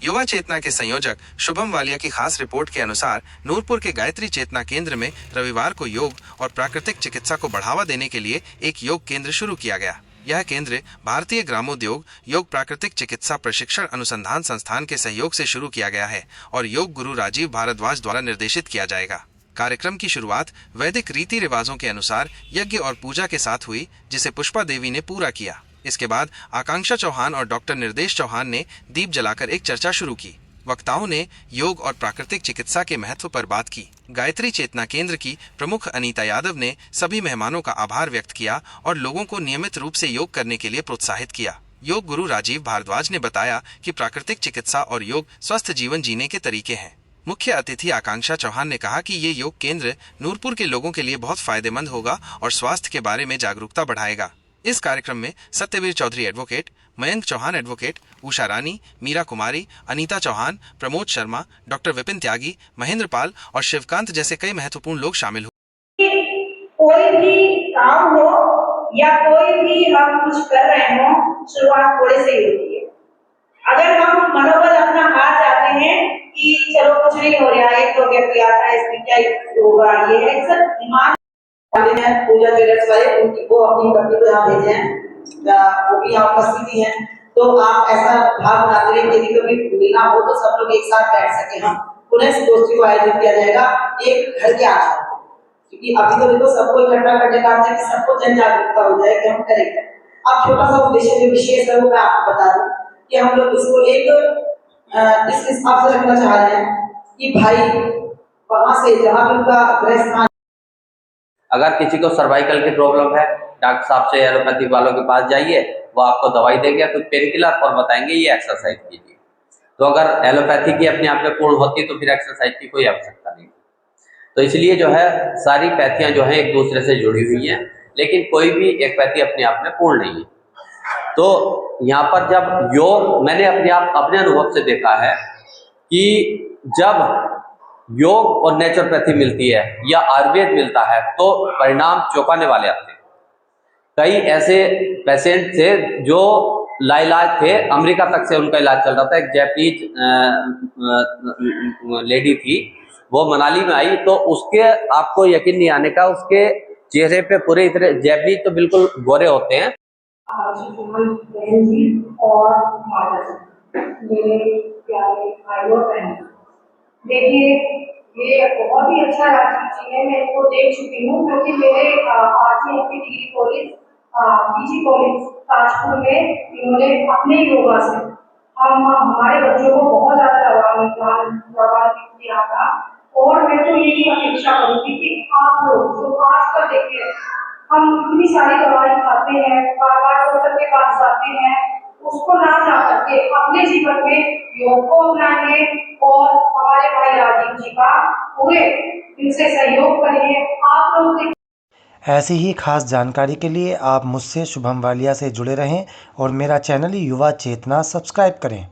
युवा चेतना के संयोजक शुभम वालिया की खास रिपोर्ट के अनुसार नूरपुर के गायत्री चेतना केंद्र में रविवार को योग और प्राकृतिक चिकित्सा को बढ़ावा देने के लिए एक योग केंद्र शुरू किया गया। यह केंद्र भारतीय ग्रामोद्योग योग प्राकृतिक चिकित्सा प्रशिक्षण अनुसंधान संस्थान के सहयोग से शुरू किया गया है और योग गुरु राजीव भारद्वाज द्वारा निर्देशित किया जाएगा। कार्यक्रम की शुरुआत वैदिक रीति रिवाजों के अनुसार यज्ञ और पूजा के साथ हुई, जिसे पुष्पा देवी ने पूरा किया। इसके बाद आकांक्षा चौहान और डॉक्टर निर्देश चौहान ने दीप जलाकर एक चर्चा शुरू की। वक्ताओं ने योग और प्राकृतिक चिकित्सा के महत्व पर बात की। गायत्री चेतना केंद्र की प्रमुख अनीता यादव ने सभी मेहमानों का आभार व्यक्त किया और लोगों को नियमित रूप से योग करने के लिए प्रोत्साहित किया। योग गुरु राजीव भारद्वाज ने बताया कि प्राकृतिक चिकित्सा और योग स्वस्थ जीवन जीने के तरीके हैं। मुख्य अतिथि आकांक्षा चौहान ने कहा कि ये योग केंद्र नूरपुर के लोगों के लिए बहुत फायदेमंद होगा और स्वास्थ्य के बारे में जागरूकता बढ़ाएगा। इस कार्यक्रम में सत्यवीर चौधरी एडवोकेट, मयंक चौहान एडवोकेट, उषा रानी, मीरा कुमारी, अनीता चौहान, प्रमोद शर्मा, डॉक्टर विपिन त्यागी, महेंद्र पाल और शिवकांत जैसे कई महत्वपूर्ण लोग शामिल हुए। कोई भी काम हो या कोई भी हम कुछ कर रहे हो, शुरुआत थोड़े से ही होती है। अगर हम मनोबल अपना हार जाते हैं कि चलो कुछ नहीं हो रहा है, तो व्यक्ति आता है, इसमें क्या होगा, ये है सब दिमाग में। पूजा ज्वेलर्स वाले उनकी वो अपनी कंपनी को यहाँ भेजे हैं, वो भी यहाँ उपस्थिति है। तो आप ऐसा भाव बनाते हैं, यदि कभी मिलना हो तो सब लोग एक साथ बैठ सके। हम पुनः इस गोष्ठी को आयोजित किया जाएगा एक घर के आसपास, क्योंकि अभी तो देखो सबको इकट्ठा करने का है कि सबको जन जागरूकता हो जाए कि हम करेंगे। अब छोटा सा उद्देश्य जो विशेष है वो मैं आपको बता दूं कि हम लोग इसको एक इस हिसाब से रखना चाह रहे हैं कि भाई वहां से जहाँ भी उनका गृह स्थान, अगर किसी को सर्वाइकल की प्रॉब्लम है, डॉक्टर साहब से एलोपैथिक वालों के पास जाइए, वो आपको दवाई देंगे, कुछ पेन किलर और बताएंगे ये एक्सरसाइज कीजिए। तो अगर एलोपैथी की अपने आप में पूर्ण होती तो फिर एक्सरसाइज की कोई आवश्यकता नहीं। तो इसलिए जो है सारी पैथियां जो हैं एक दूसरे से जुड़ी हुई हैं, लेकिन कोई भी एक पैथी अपने आप में पूर्ण नहीं है। तो यहाँ पर जब योग, मैंने अपने अनुभव से देखा है कि जब योग और नेचुरोपैथी मिलती है या आयुर्वेद मिलता है तो परिणाम चौंकाने वाले आते हैं। कई ऐसे पेशेंट थे जो लाइलाज थे, अमेरिका तक से उनका इलाज चल रहा था। एक जैपनीज लेडी थी, वो मनाली में आई तो उसके, आपको यकीन नहीं आने का, उसके चेहरे पे पूरे इतने, जैपनीज तो बिल्कुल गोरे होते हैं। देखिए ये बहुत ही अच्छा राजनीति जी है, मैं इनको देख चुकी हूँ क्योंकि मेरे RCMP degree college, PG college Tajpur में इन्होंने अपने योगा से हमारे बच्चों को बहुत ज्यादा प्रभावित किया था। और मैं तो यही अपेक्षा करूँगी कि आप लोग जो आजकल देखिए हम इतनी सारी दवाई खाते हैं, बार बार डॉक्टर के पास जाते हैं, उसको ना जा करके अपने जीवन में योग को अपनाएंगे और हमारे भाई राजीव जी का पूरे दिल से सहयोग करिए। आप लोग ऐसी ही खास जानकारी के लिए आप मुझसे शुभम वालिया से जुड़े रहें और मेरा चैनल युवा चेतना सब्सक्राइब करें।